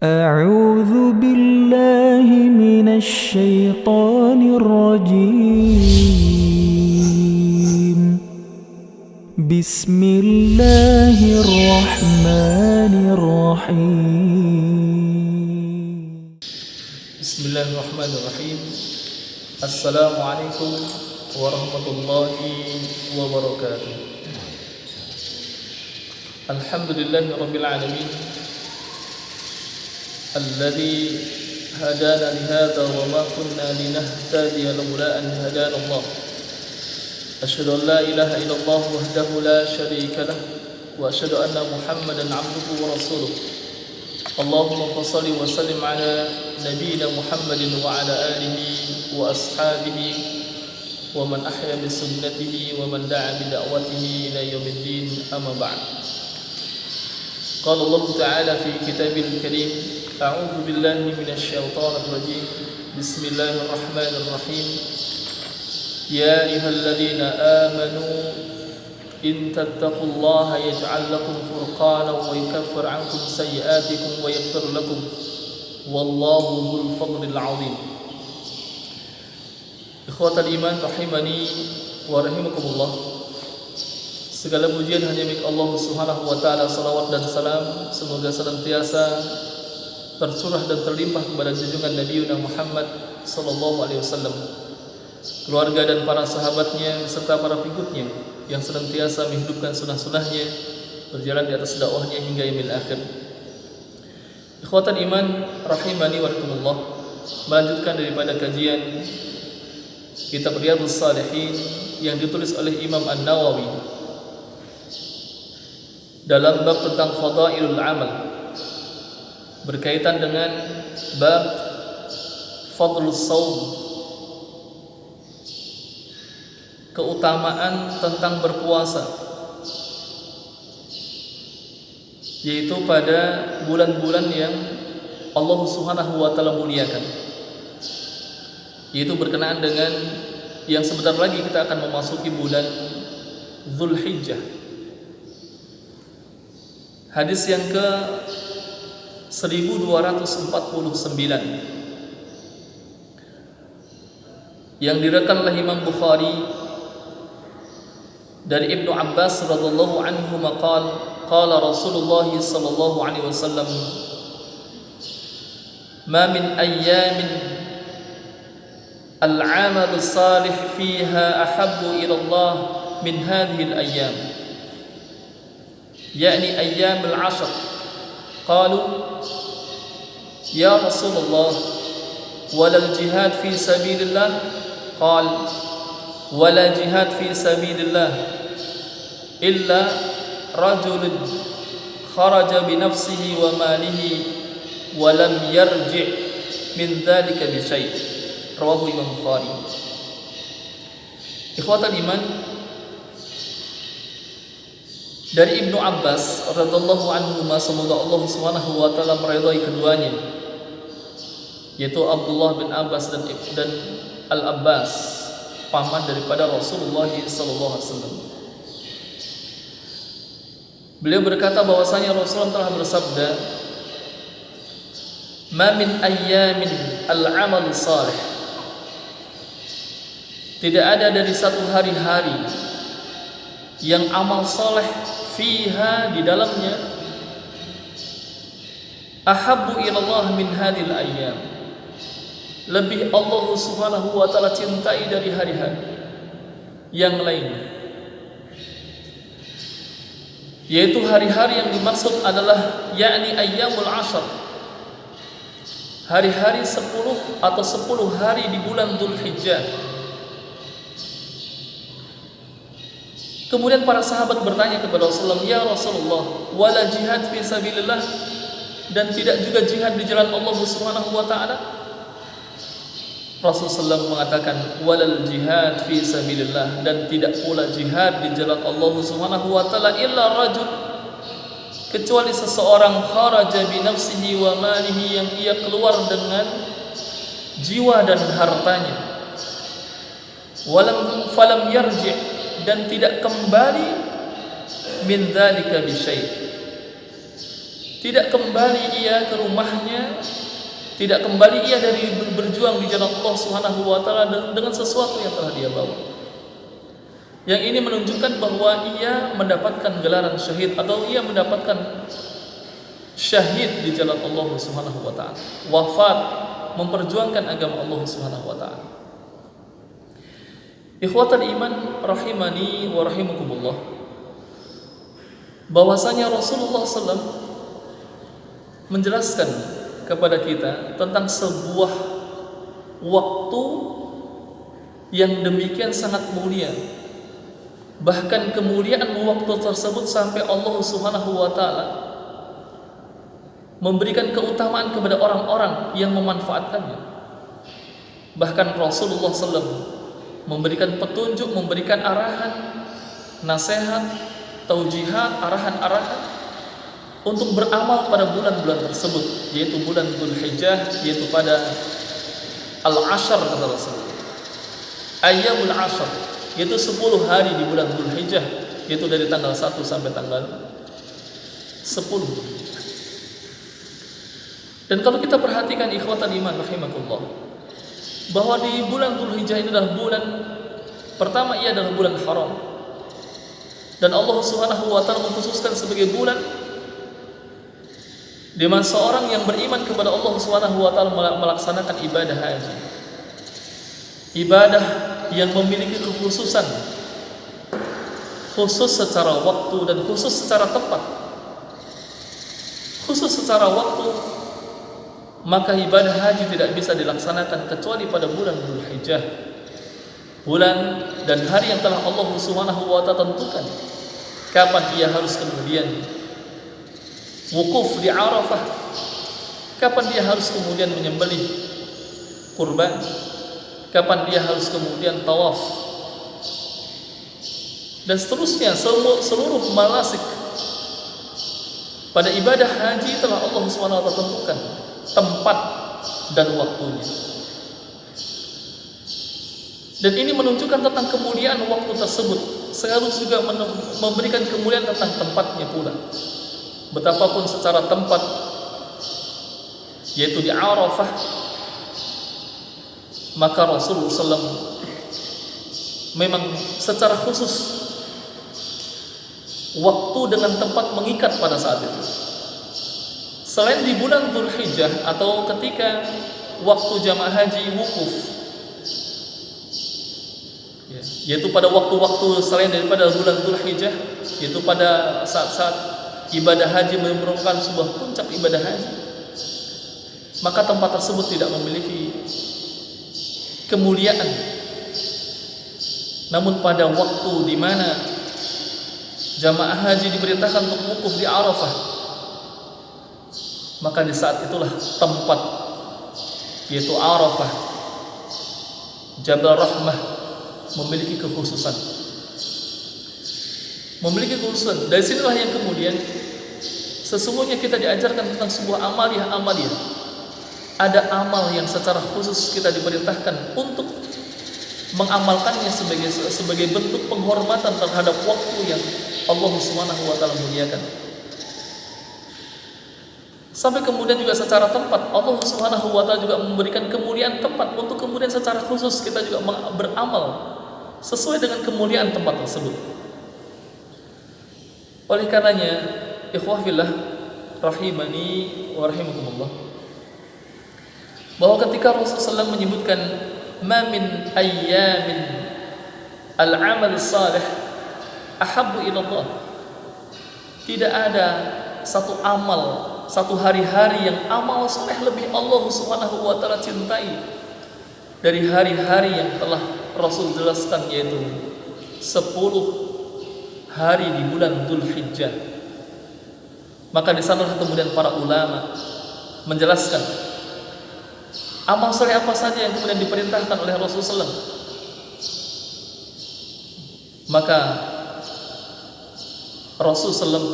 أعوذ بالله من الشيطان الرجيم بسم الله الرحمن الرحيم بسم الله الرحمن الرحيم. السلام عليكم ورحمة الله وبركاته. الحمد لله رب العالمين الذي هدانا لهذا وما كنا لنهتدي لولا أن هدانا الله. أشهد أن لا إله إلا الله وحده لا شريك له وأشهد أن محمدا عبده ورسوله. اللهم فصل وسلم على نبينا محمد وعلى آله وأصحابه ومن أحيا بسنته ومن دعا بدعوته إلى يوم الدين. أما بعد. قال الله تعالى في كتابه الكريم: أعوذ بالله من الشيطان الرجيم بسم الله الرحمن الرحيم. يا أيها الذين آمنوا إن تتقوا الله يجعل لكم فرقانا ويكفر عنكم سيئاتكم ويغفر لكم والله ذو الفضل العظيم. Ikhwatal iman rahimani wa rahimakumullah. Segala pujian hanya milik Allah Subhanahu wa taala. Salawat dan salam semoga senantiasa tercurah dan terlimpah kepada junjungan Nabi Muhammad sallallahu alaihi wasallam, keluarga dan para sahabatnya serta para pengikutnya yang senantiasa menghidupkan sunnah-sunnahnya, berjalan di atas dakwahnya hingga yaumil akhir. Ikhwatan iman rahimani wa rahimakumullah, melanjutkan daripada kajian kitab Riyadhus Shalihin yang ditulis oleh Imam An-Nawawi dalam bab tentang fadailul amal, berkaitan dengan bab fadlus shaum, keutamaan tentang berpuasa, yaitu pada bulan-bulan yang Allah Subhanahu wa taala muliakan, yaitu berkenaan dengan yang sebentar lagi kita akan memasuki bulan Dzulhijjah. Hadis yang ke 1249 yang diriwayatkan oleh Imam Bukhari dari Ibnu Abbas radhiyallahu anhu qala Rasulullah sallallahu alaihi wasallam, ma min ayyamin al-'amalu salih fiha ahabbu ila Allah min hadhihi al-ayyam, yakni ayyam al-'ashr. Qalu ya Rasulullah wala al-jihad fi sabilillah? Qala wala jihad fi sabilillah illa rajulun kharaja bi nafsihi wa malihi wa lam yarji' min dhalika bi syai'. Rawahu Imam Bukhari. Ikhwatal iman, dari Ibnu Abbas radhiyallahu anhu, semoga Allah Subhanahu wa taala meridhai keduanya, yaitu Abdullah bin Abbas dan Al-Abbas, paman daripada Rasulullah sallallahu alaihi wasallam. Beliau berkata bahwasanya Rasulullah telah bersabda, ma min ayyamin al-'amal salih, tidak ada dari satu hari-hari yang amal soleh fiha di dalamnya ahabbu ilallah min hadhil ayyam, lebih Allah Subhanahu wa taala cintai dari hari-hari yang lainnya, yaitu hari-hari yang dimaksud adalah yakni ayyamul 'ashr, hari-hari 10 atau 10 hari di bulan Dzulhijjah. Kemudian para sahabat bertanya kepada Rasulullah, ya Rasulullah, wala jihad fi sabilillah, dan tidak juga jihad di jalan Allah Subhanahu wa taala? Rasulullah mengatakan, walal jihad fi sabilillah, dan tidak pula jihad di jalan Allah Subhanahu wa taala illa rajul, kecuali seseorang kharaja bi nafsihi wa malihi, yang ia keluar dengan jiwa dan hartanya, falam yarji', dan tidak kembali min dzalika bi syai', Tidak kembali ia ke rumahnya, tidak kembali ia dari berjuang di jalan Allah Subhanahu wa taala dengan sesuatu yang telah dia bawa. Yang ini menunjukkan bahwa ia mendapatkan gelaran syahid atau ia mendapatkan syahid di jalan Allah Subhanahu wa taala. Wafat memperjuangkan agama Allah Subhanahu wa taala. Ikhwatal iman rahimani wa rahimakumullah. Bahwasanya Rasulullah SAW menjelaskan kepada kita tentang sebuah waktu yang demikian sangat mulia. Bahkan kemuliaan waktu tersebut sampai Allah Subhanahu wa taala memberikan keutamaan kepada orang-orang yang memanfaatkannya. Bahkan Rasulullah SAW memberikan petunjuk, memberikan arahan, nasihat, taujihat, arahan-arahan untuk beramal pada bulan-bulan tersebut, yaitu bulan Dzulhijjah, yaitu pada al-ashar kata Rasulullah, ayyamul ashar, yaitu 10 hari di bulan Dzulhijjah, yaitu dari tanggal 1 sampai tanggal 10 Dzulhijjah. Dan kalau kita perhatikan ikhwatan iman rahimakumullah, bahwa di bulan Dzulhijjah ini adalah bulan pertama, ia adalah bulan haram, dan Allah Subhanahu wa taala mengkhususkan sebagai bulan di mana seorang yang beriman kepada Allah Subhanahu wa taala melaksanakan ibadah haji. Ibadah yang memiliki kekhususan, khusus secara waktu dan khusus secara tempat. Khusus secara waktu, maka ibadah haji tidak bisa dilaksanakan kecuali pada bulan Dzulhijjah, bulan dan hari yang telah Allah Subhanahu wa taala tentukan kapan ia harus kemudian wukuf di Arafah, kapan dia harus kemudian menyembelih kurban, kapan dia harus kemudian tawaf, dan seterusnya. Seluruh manasik pada ibadah haji telah Allah SWT tentukan tempat dan waktunya. Dan ini menunjukkan tentang kemuliaan waktu tersebut, sekaligus juga memberikan kemuliaan tentang tempatnya pula. Betapapun secara tempat, yaitu di Arafah, maka Rasulullah SAW memang secara khusus waktu dengan tempat mengikat pada saat itu. Selain di bulan Dzulhijjah atau ketika waktu jamaah haji wukuf, yaitu pada waktu-waktu selain daripada bulan Dzulhijjah, yaitu pada saat-saat ibadah haji merupakan sebuah puncak ibadah haji, maka tempat tersebut tidak memiliki kemuliaan. Namun pada waktu di mana jamaah haji diperintahkan untuk wukuf di Arafah, maka di saat itulah tempat, yaitu Arafah, Jabal Rahmah, memiliki kekhususan. Memiliki kekhususan. Dari sinilah yang kemudian sesungguhnya kita diajarkan tentang sebuah amaliyah. Ada amal yang secara khusus kita diperintahkan untuk mengamalkannya sebagai bentuk penghormatan terhadap waktu yang Allah Subhanahu wa taala muliakan. Sampai kemudian juga secara tempat Allah Subhanahu wa taala juga memberikan kemuliaan tempat untuk kemudian secara khusus kita juga beramal sesuai dengan kemuliaan tempat tersebut. Oleh karenanya, ikhwah fillah rahimani wa rahimakumullah, bahwa ketika Rasulullah SAW menyebutkan ma min ayyamin al-amal salih ahabbu ila Allah, tidak ada satu amal, satu hari-hari yang amal saleh lebih Allah Subhanahu wa taala cintai dari hari-hari yang telah Rasul jelaskan, yaitu 10 hari di bulan Dzulhijjah. Maka di sanalah kemudian para ulama menjelaskan amal saleh apa saja yang kemudian diperintahkan oleh Rasulullah SAW. Maka Rasulullah SAW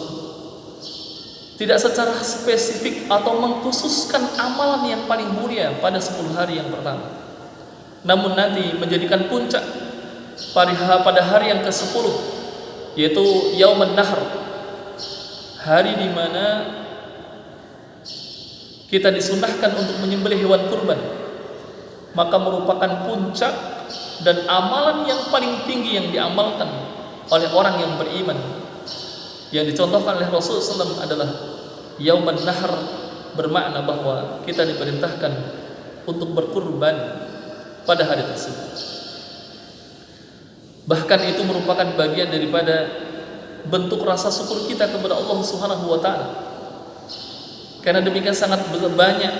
tidak secara spesifik atau mengkhususkan amalan yang paling mulia pada 10 hari yang pertama, namun nanti menjadikan puncak pada hari yang ke-10, yaitu Yaumun Nahr, hari di mana kita disunahkan untuk menyembelih hewan kurban, maka merupakan puncak dan amalan yang paling tinggi yang diamalkan oleh orang yang beriman. Yang dicontohkan oleh Rasulullah SAW adalah Yauman Nahar, bermakna bahwa kita diperintahkan untuk berkurban pada hari tersebut. Bahkan itu merupakan bagian daripada bentuk rasa syukur kita kepada Allah Subhanahu wa taala. Karena demikian sangat banyak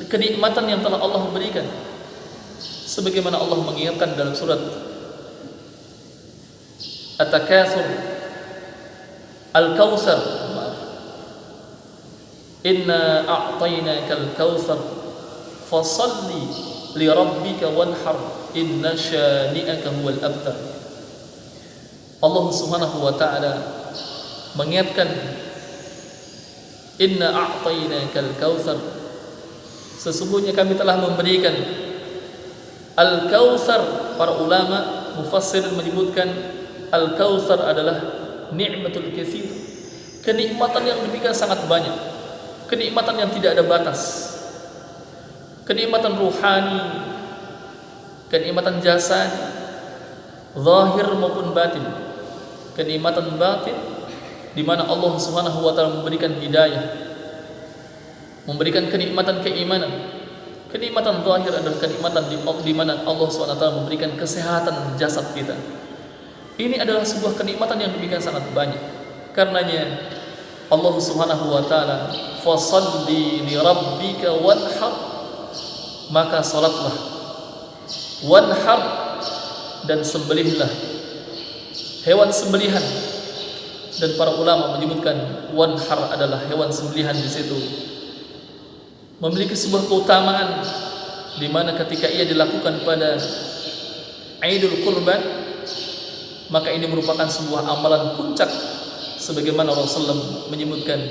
kenikmatan yang telah Allah berikan. Sebagaimana Allah mengingatkan dalam surat At-Takatsur, Al-Kautsar, Inna a'tainakal kautsar fashalli li rabbika wanhar inna syani'aka huwal abtar. Allah Subhanahu wa taala mengingatkan, Inna a'tainakal kautsar, sesungguhnya kami telah memberikan Al-Kautsar. Para ulama mufassirin menyebutkan Al-Kautsar adalah ni'matul katsir, kenikmatan yang demikian sangat banyak, kenikmatan yang tidak ada batas, kenikmatan ruhani, kenikmatan jasad, zahir maupun batin, kenikmatan batin di mana Allah Subhanahu wa taala memberikan hidayah, memberikan kenikmatan keimanan. Kenikmatan zahir adalah kenikmatan di mana Allah Subhanahu wa taala memberikan kesehatan jasad kita. Ini adalah sebuah kenikmatan yang demikian sangat banyak. Karenanya Allah Subhanahu wa taala, fashalli li rabbika wanhar, maka salatlah, wanhar, dan sembelihlah hewan sembelihan. Dan para ulama menyebutkan wanhar adalah hewan sembelihan di situ memiliki sebuah keutamaan, di mana ketika ia dilakukan pada Idul Kurban, maka ini merupakan sebuah amalan puncak. Sebagaimana Rasulullah menyebutkan,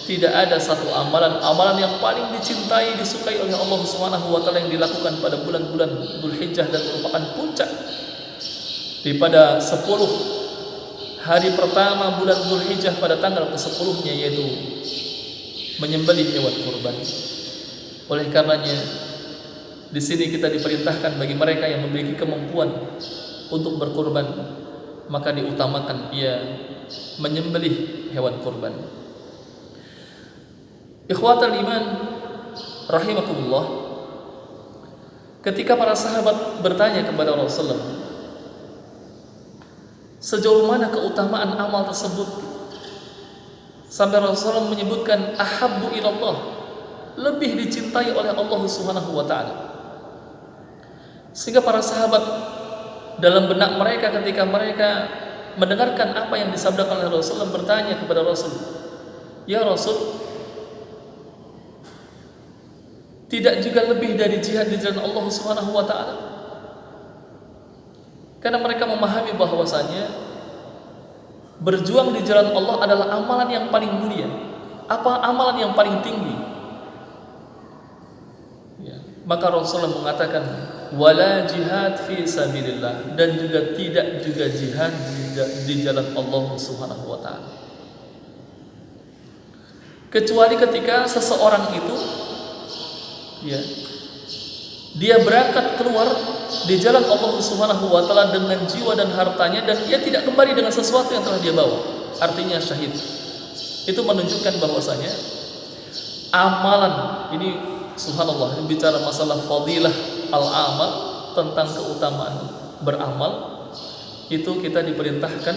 tidak ada satu amalan yang paling dicintai, disukai oleh Allah Subhanahu wa taala yang dilakukan pada bulan-bulan Dzulhijjah, dan merupakan puncak daripada 10 hari pertama bulan Dzulhijjah pada tanggal ke-10-nya, yaitu menyembelih hewan kurban. Oleh karenanya di sini kita diperintahkan bagi mereka yang memiliki kemampuan untuk berkurban, maka diutamakan ia menyembelih hewan kurban. Ikhwatal iman rahimakumullah, ketika para sahabat bertanya kepada Rasulullah sejauh mana keutamaan amal tersebut, sampai Rasulullah menyebutkan ahabbu ilallah, lebih dicintai oleh Allah Subhanahu wa taala. Sehingga para sahabat dalam benak mereka ketika mereka mendengarkan apa yang disabdakan oleh Rasulullah, bertanya kepada Rasul, "Ya Rasul, tidak juga lebih dari jihad di jalan Allah Subhanahu wa taala?" Karena mereka memahami bahwasanya berjuang di jalan Allah adalah amalan yang paling mulia, amalan yang paling tinggi. Maka Rasulullah mengatakan, wala jihad fi sabilillah, dan juga tidak juga jihad di jalan Allah Subhanahu wa taala, kecuali ketika seseorang itu dia berangkat keluar di jalan Allah Subhanahu wa taala dengan jiwa dan hartanya, dan ia tidak kembali dengan sesuatu yang telah dia bawa, artinya syahid. Itu menunjukkan bahwasanya amalan ini, subhanallah, bicara masalah fadilah al-amal, tentang keutamaan beramal, itu kita diperintahkan,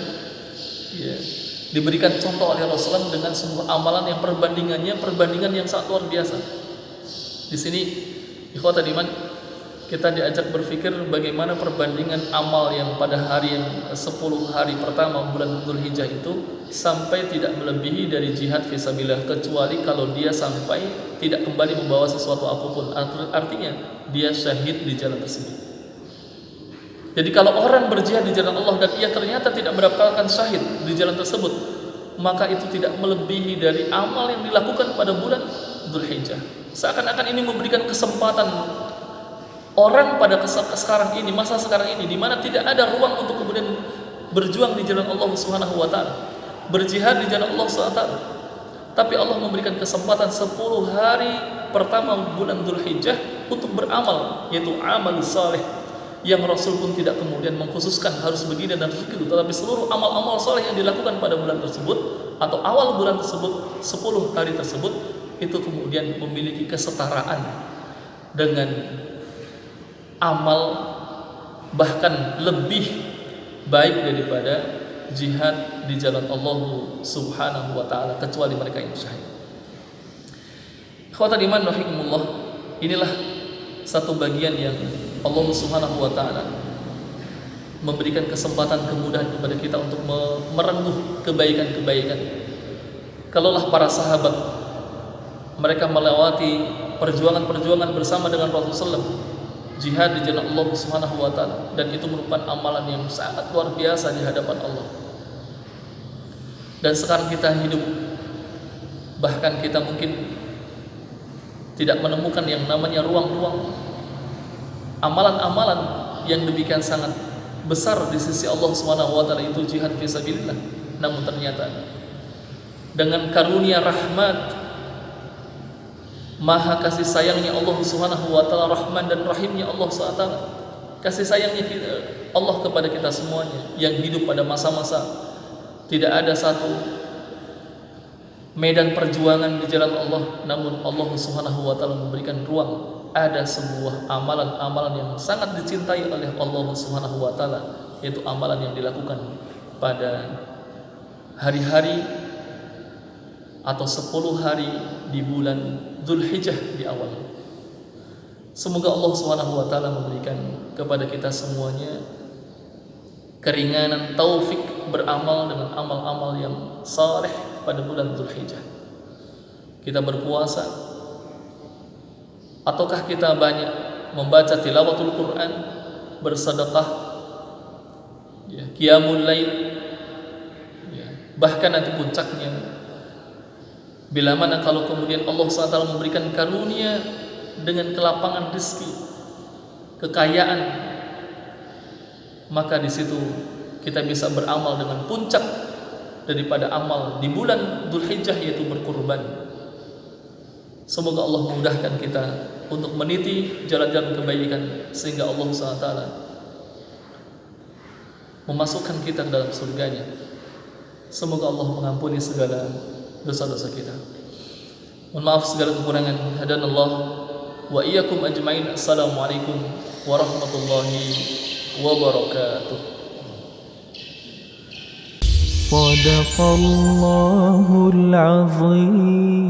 diberikan contoh oleh Rasulullah dengan sebuah amalan yang perbandingan yang sangat luar biasa. Di sini ikhwatal iman, kita diajak berpikir bagaimana perbandingan amal yang pada hari yang 10 hari pertama bulan Dzulhijjah itu sampai tidak melebihi dari jihad fisabilillah, kecuali kalau dia sampai tidak kembali membawa sesuatu apapun, artinya dia syahid di jalan tersebut. Jadi kalau orang berjihad di jalan Allah dan ia ternyata tidak mendapatkan syahid di jalan tersebut, maka itu tidak melebihi dari amal yang dilakukan pada bulan Dzulhijjah. Seakan-akan ini memberikan kesempatan orang pada sekarang ini, masa sekarang ini, di mana tidak ada ruang untuk kemudian berjuang di jalan Allah Subhanahu wa taala, berjihad di jalan Allah Subhanahu wa taala, Tapi Allah memberikan kesempatan 10 hari pertama bulan Dzulhijjah untuk beramal, yaitu amal saleh, yang Rasul pun tidak kemudian mengkhususkan harus begini dan begitu, tetapi seluruh amal-amal saleh yang dilakukan pada bulan tersebut atau awal bulan tersebut, 10 hari tersebut, itu kemudian memiliki kesetaraan dengan amal, bahkan lebih baik daripada jihad di jalan Allah Subhanahu wa taala, kecuali mereka yang syahid. Ikhwatal iman rahimakumullah, inilah satu bagian yang Allah Subhanahu wa taala memberikan kesempatan, kemudahan kepada kita untuk merengkuh kebaikan-kebaikan. Kalaulah para sahabat mereka melewati perjuangan-perjuangan bersama dengan Rasulullah SAW, jihad di jalan Allah Subhanahu wa taala, dan itu merupakan amalan yang sangat luar biasa di hadapan Allah. Dan sekarang kita hidup, bahkan kita mungkin tidak menemukan yang namanya ruang-ruang amalan-amalan yang demikian sangat besar di sisi Allah Subhanahu wa taala, itu jihad fisabilillah. Namun ternyata dengan karunia rahmat, maha kasih sayangnya Allah Subhanahu wa taala, Rahman dan Rahimnya Allah SWT, kasih sayangnya Allah kepada kita semuanya yang hidup pada masa-masa tidak ada satu medan perjuangan di jalan Allah, namun Allah Subhanahu wa taala memberikan ruang, ada sebuah amalan-amalan yang sangat dicintai oleh Allah Subhanahu wa taala, yaitu amalan yang dilakukan pada hari-hari atau 10 hari di bulan Dzulhijjah di awal. Semoga Allah Subhanahu wa taala memberikan kepada kita semuanya keringanan, taufik beramal dengan amal-amal yang saleh pada bulan Dzulhijjah. Kita berpuasa, ataukah kita banyak membaca tilawatul Quran, bersedekah, ya, qiyamul lail, ya, bahkan nanti puncaknya, bila mana kalau kemudian Allah SWT memberikan karunia dengan kelapangan rezeki, kekayaan, maka di situ kita bisa beramal dengan puncak daripada amal di bulan Dzulhijjah, yaitu berkurban. Semoga Allah memudahkan kita untuk meniti jalan-jalan kebaikan, sehingga Allah SWT memasukkan kita ke dalam surganya. Semoga Allah mengampuni segala dosa-dosa kita. Mohon maaf segala kekurangan. Hadanallah wa iyyakum ajmain. Assalamualaikum warahmatullahi wabarakatuh. Sadaqallahul azim.